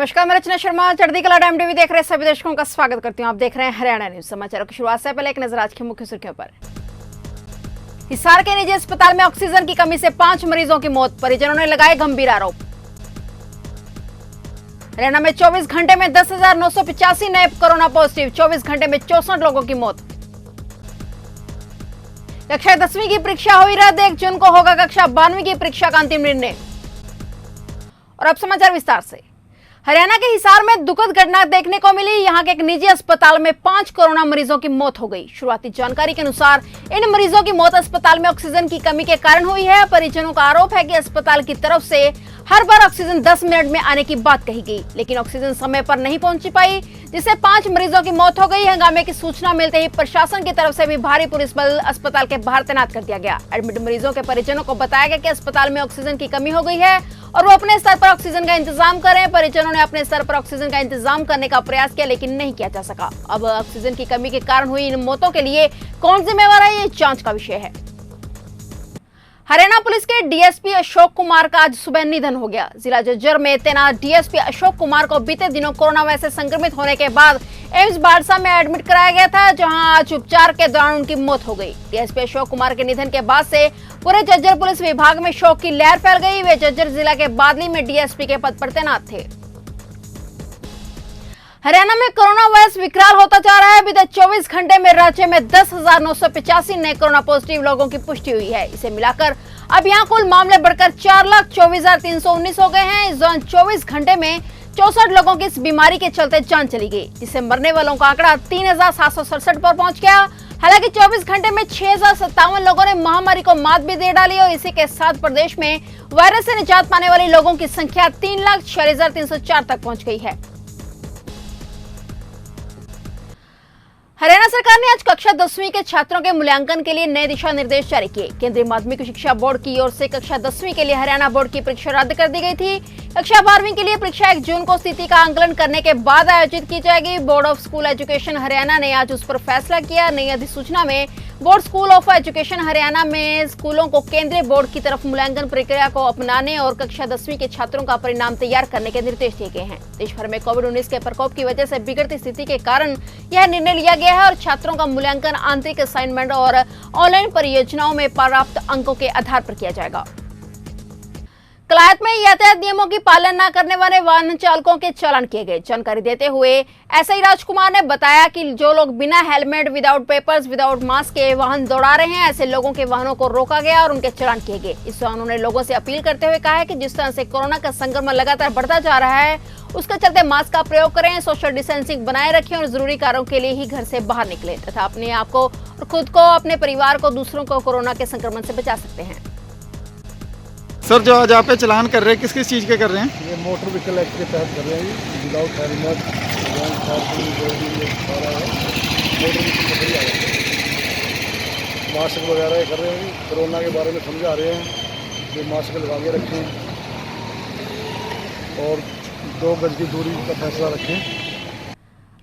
नमस्कार, मैं रचना शर्मा चढ़ती कला टाइम टीवी देख रहे सभी दर्शकों का स्वागत करती हूं। आप देख रहे हैं हरियाणा न्यूज। समाचारों की शुरुआत से पहले एक नजर आज की मुख्य सुर्खियों पर। हिसार के निजी अस्पताल में ऑक्सीजन की कमी से 5 मरीजों की मौत, परिजनों ने लगाए गंभीर आरोप। हरियाणा में 24 घंटे में 10,985 नए कोरोना पॉजिटिव, 24 घंटे में 64 लोगों की मौत। कक्षा 10वीं की परीक्षा हुई रद्द, 1 जून को होगा कक्षा 12वीं की परीक्षा का अंतिम निर्णय। और अब समाचार विस्तार से। हरियाणा के हिसार में दुखद घटना देखने को मिली। यहां के एक निजी अस्पताल में 5 कोरोना मरीजों की मौत हो गई। शुरुआती जानकारी के अनुसार इन मरीजों की मौत अस्पताल में ऑक्सीजन की कमी के कारण हुई है। परिजनों का आरोप है कि अस्पताल की तरफ से हर बार ऑक्सीजन 10 मिनट में आने की बात कही गई, लेकिन ऑक्सीजन समय पर नहीं पहुंच पाई, जिससे 5 मरीजों की मौत हो गई। हंगामे की सूचना मिलते ही प्रशासन की तरफ से भी भारी पुलिस बल अस्पताल के बाहर तैनात कर दिया गया। एडमिट मरीजों के परिजनों को बताया गया कि अस्पताल में ऑक्सीजन की कमी हो गई है और वो अपने स्तर पर ऑक्सीजन का इंतजाम करें। परिजनों ने अपने स्तर पर ऑक्सीजन का इंतजाम करने का प्रयास किया, लेकिन नहीं किया जा सका। अब ऑक्सीजन की कमी के कारण हुई इन मौतों के लिए कौन जिम्मेवार है, ये जांच का विषय है। हरियाणा पुलिस के डीएसपी अशोक कुमार का आज सुबह निधन हो गया। जिला झज्जर में तैनात डीएसपी अशोक कुमार को बीते दिनों कोरोना वायरस से संक्रमित होने के बाद एम्स बाड़सा में एडमिट कराया गया था, जहां आज उपचार के दौरान उनकी मौत हो गई। डीएसपी अशोक कुमार के निधन के बाद से पूरे झज्जर पुलिस विभाग में शोक की लहर फैल गई। वे झज्जर जिला के बादली में डीएसपी के पद पर तैनात थे। हरियाणा में कोरोना वायरस विकराल होता जा रहा है। बीते 24 घंटे में राज्य में 10,985 नए कोरोना पॉजिटिव लोगों की पुष्टि हुई है। इसे मिलाकर अब यहाँ कुल मामले बढ़कर 4,24,319 हो गए हैं। इस दौरान 24 घंटे में 64 लोगों की इस बीमारी के चलते जान चली गई, जिससे मरने वालों का आंकड़ा 3,767 पर पहुंच गया। हालांकि 24 घंटे में 6,057 लोगों ने महामारी को मात भी दे डाली और इसी के साथ प्रदेश में वायरस से निजात पाने वाले लोगों की संख्या 3,46,304 तक पहुंच गई है। हरियाणा सरकार ने आज कक्षा 10वीं के छात्रों के मूल्यांकन के लिए नए दिशा निर्देश जारी किए। केंद्रीय माध्यमिक शिक्षा बोर्ड की ओर से कक्षा 10वीं के लिए हरियाणा बोर्ड की परीक्षा रद्द कर दी गई थी। कक्षा 12वीं के लिए परीक्षा 1 जून को स्थिति का आंकलन करने के बाद आयोजित की जाएगी। Board of school education Haryana ने आज उस पर फैसला किया। नई अधिसूचना में board school of education Haryana में स्कूलों को केंद्रीय बोर्ड की तरफ मूल्यांकन प्रक्रिया को अपनाने और कक्षा 10वीं के छात्रों का परिणाम तैयार करने के निर्देश दिए गए हैं। देश भर में कोविड-19 के प्रकोप की वजह से बिगड़ती स्थिति के कारण यह निर्णय लिया गया है और छात्रों का मूल्यांकन आंतरिक असाइनमेंट और ऑनलाइन परियोजनाओं में प्राप्त अंकों के आधार पर किया जाएगा। कलायत में यातायात नियमों की पालन न करने वाले वाहन चालकों के चालान किए गए। जानकारी देते हुए एसआई राजकुमार ने बताया कि जो लोग बिना helmet, without papers, without mask के वाहन दौड़ा रहे हैं, ऐसे लोगों के वाहनों को रोका गया और उनके चालान किए गए। इस दौरान उन्होंने लोगों से अपील करते हुए कहा है कि जिस तरह से कोरोना का संक्रमण लगातार बढ़ता जा रहा है, उसके चलते मास्क का प्रयोग करें, सोशल डिस्टेंसिंग बनाए रखें और जरूरी कार्यों के लिए ही घर से बाहर निकलें तथा अपने आप को और खुद को, अपने परिवार को, दूसरों को कोरोना के संक्रमण से बचा सकते हैं। सर, जो आज आप पे चलान कर रहे हैं, किस चीज़ के कर रहे हैं? ये मोटर व्हीकल एक्ट के तहत कर रहे हैं। विदाउट हेलमेट, मास्क वगैरह कर रहे हैं। कोरोना के बारे में समझा रहे हैं कि मास्क लगा के रखें और 2 गज की दूरी का फैसला रखें।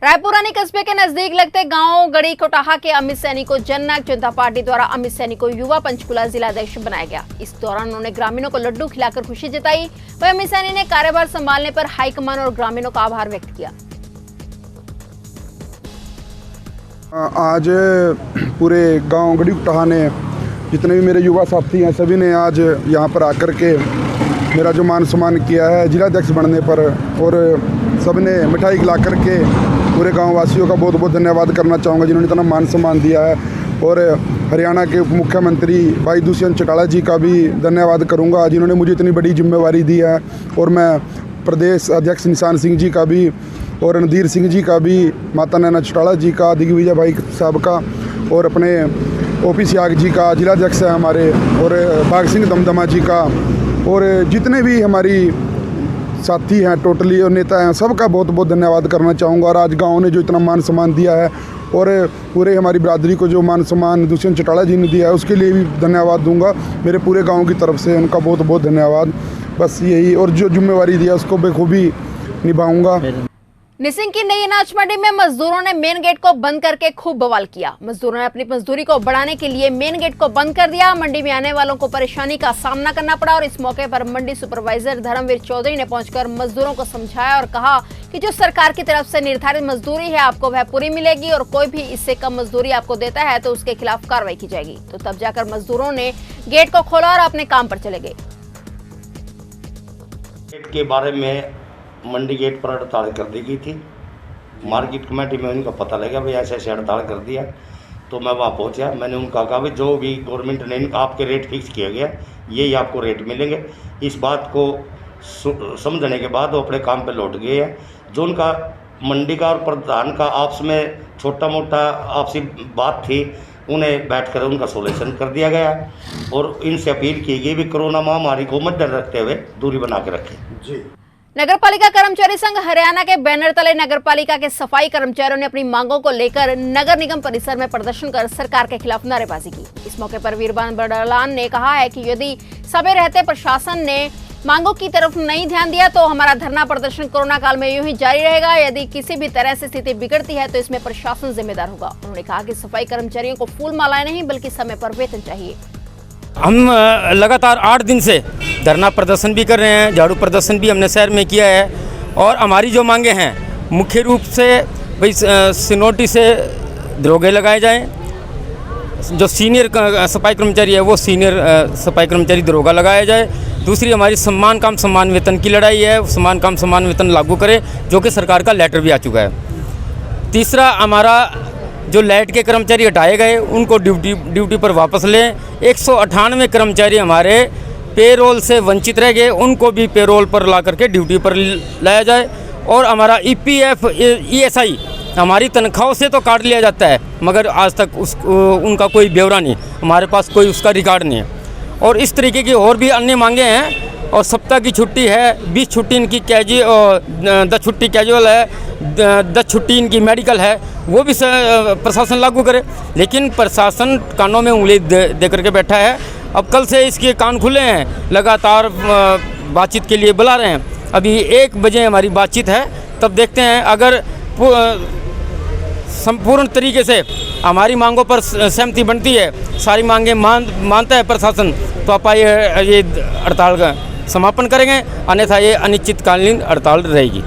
रायपुरानी कस्बे के नजदीक लगते गांव गड़ी कोटाहा के अमित सैनी को जननायक जनता पार्टी द्वारा अमित सैनी को युवा पंचकुला जिला अध्यक्ष बनाया गया। इस दौरान उन्होंने ग्रामीणों को लड्डू खिलाकर खुशी जताई। वहीं अमित सैनी ने कार्यभार संभालने पर हाईकमान और ग्रामीणों का आभार व्यक्त किया। आज पूरे गांव गड़ी कोटाहा ने, जितने भी मेरे युवा साथी हैं, सभी ने आज यहाँ पर आकर के मेरा जो मान सम्मान किया है जिला अध्यक्ष बनने पर, और सबने मिठाई खिला करके पूरे गांव वासियों का बहुत बहुत धन्यवाद करना चाहूँगा जिन्होंने इतना मान सम्मान दिया है। और हरियाणा के उप मुख्यमंत्री भाई दुष्यंत चौटाला जी का भी धन्यवाद करूँगा जिन्होंने मुझे इतनी बड़ी जिम्मेवारी दी है। और मैं प्रदेश अध्यक्ष निशान सिंह जी का भी, और रणधीर सिंह जी का भी, माता नैना चौटाला जी का, दिग्विजय भाई साहब का, और अपने ओपी सियाग जी का, जिला अध्यक्ष है हमारे, और बाग सिंह दमदमा जी का, और जितने भी हमारी साथी हैं टोटली और नेता हैं, सबका बहुत बहुत धन्यवाद करना चाहूँगा। और आज गांव ने जो इतना मान सम्मान दिया है और पूरे हमारी बिरादरी को जो मान सम्मान दुष्यंत चौटाला जी ने दिया है, उसके लिए भी धन्यवाद दूंगा मेरे पूरे गांव की तरफ से। उनका बहुत बहुत धन्यवाद। बस यही, और जो जिम्मेवारी दिया उसको बखूबी निभाऊंगा। निसिंग की नई अनाज मंडी में मजदूरों ने मेन गेट को बंद करके खूब बवाल किया। मजदूरों ने अपनी मजदूरी को बढ़ाने के लिए मेन गेट को बंद कर दिया। मंडी में आने वालों को परेशानी का सामना करना पड़ा और इस मौके पर मंडी सुपरवाइजर धर्मवीर चौधरी ने पहुंचकर मजदूरों को समझाया और कहा कि जो सरकार की तरफ से निर्धारित मजदूरी है आपको वह पूरी मिलेगी और कोई भी इससे कम मजदूरी आपको देता है तो उसके खिलाफ कार्रवाई की जाएगी। तो तब जाकर मजदूरों ने गेट को खोला और अपने काम पर चले गए। गेट के बारे में मंडी गेट पर हड़ताल कर दी गई थी। मार्केट कमेटी में उनका पता लगा भाई ऐसे ऐसे हड़ताल कर दिया, तो मैं वहाँ पहुँचा। मैंने उनका कहा भाई जो भी गवर्नमेंट ने आपके रेट फिक्स किया गया यही आपको रेट मिलेंगे। इस बात को समझने के बाद वो अपने काम पे लौट गए हैं। जो उनका मंडी का और प्रधान का आपस में छोटा मोटा आपसी बात थी उन्हें बैठकर उनका सोल्यूशन कर दिया गया और इनसे अपील की गई भी कोरोना महामारी को मद्देनजर रखते हुए दूरी बना के रखें। जी। नगरपालिका कर्मचारी संघ हरियाणा के बैनर तले नगरपालिका के सफाई कर्मचारियों ने अपनी मांगों को लेकर नगर निगम परिसर में प्रदर्शन कर सरकार के खिलाफ नारेबाजी की। इस मौके पर वीरबान बड़लान ने कहा है कि यदि समय रहते प्रशासन ने मांगों की तरफ नहीं ध्यान दिया तो हमारा धरना प्रदर्शन कोरोना काल में यूं ही जारी रहेगा। यदि किसी भी तरह से स्थिति बिगड़ती है तो इसमें प्रशासन जिम्मेदार होगा। उन्होंने कहा कि सफाई कर्मचारियों को फूल मालाएं नहीं बल्कि समय पर वेतन चाहिए। हम लगातार 8 दिन से धरना प्रदर्शन भी कर रहे हैं, झाड़ू प्रदर्शन भी हमने शहर में किया है और हमारी जो मांगे हैं मुख्य रूप से भाई सिनोटी से दरोगे लगाए जाएं, जो सीनियर सफाई कर्मचारी है वो सीनियर सफाई कर्मचारी दरोगा लगाया जाए। दूसरी हमारी सम्मान काम सम्मान वेतन की लड़ाई है, सम्मान काम सम्मान वेतन लागू करे जो कि सरकार का लेटर भी आ चुका है। तीसरा हमारा जो लाइट के कर्मचारी हटाए गए उनको ड्यूटी पर वापस लें। 198 कर्मचारी हमारे पेरोल से वंचित रह गए, उनको भी पेरोल पर ला करके ड्यूटी पर लाया जाए। और हमारा EPF ESI हमारी तनख्वाहों से तो काट लिया जाता है मगर आज तक उनका कोई ब्यौरा नहीं, हमारे पास कोई उसका रिकॉर्ड नहीं है। और इस तरीके की और भी अन्य मांगे हैं। और सप्ताह की छुट्टी है, 20 छुट्टी इनकी और 10 छुट्टी कैजुअल है, 10 छुट्टी इनकी मेडिकल है, वो भी प्रशासन लागू करे। लेकिन प्रशासन कानों में उंगली दे करके बैठा है। अब कल से इसके कान खुले हैं, लगातार बातचीत के लिए बुला रहे हैं। अभी 1 बजे हमारी बातचीत है, तब देखते हैं अगर संपूर्ण तरीके से हमारी मांगों पर सहमति बनती है, सारी मांगें मानता है प्रशासन, तो आप ये हड़ताल का समापन करेंगे, अन्यथा ये अनिश्चितकालीन हड़ताल रहेगी।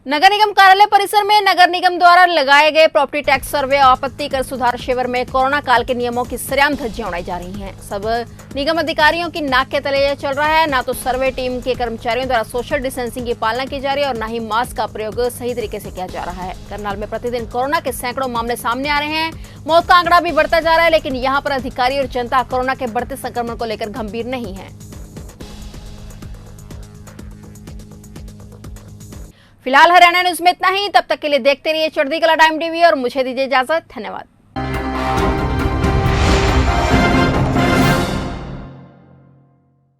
नगर निगम कार्यालय परिसर में नगर निगम द्वारा लगाए गए प्रॉपर्टी टैक्स सर्वे और आपत्ति कर सुधार शिविर में कोरोना काल के नियमों की सरेआम धज्जियां उड़ाई जा रही हैं। सब निगम अधिकारियों की नाक के तले यह चल रहा है। ना तो सर्वे टीम के कर्मचारियों द्वारा सोशल डिस्टेंसिंग की पालना की जा रही है और न ही मास्क का प्रयोग सही तरीके से किया जा रहा है। करनाल में प्रतिदिन कोरोना के सैकड़ों मामले सामने आ रहे हैं। मौत का आंकड़ा भी बढ़ता जा रहा है, लेकिन यहाँ पर अधिकारी और जनता कोरोना के बढ़ते संक्रमण को लेकर गंभीर नहीं है। फिलहाल हरियाणा न्यूज में इतना ही। तब तक के लिए देखते रहिए चढ़ती कला टाइम टीवी और मुझे दीजिए इजाजत। धन्यवाद।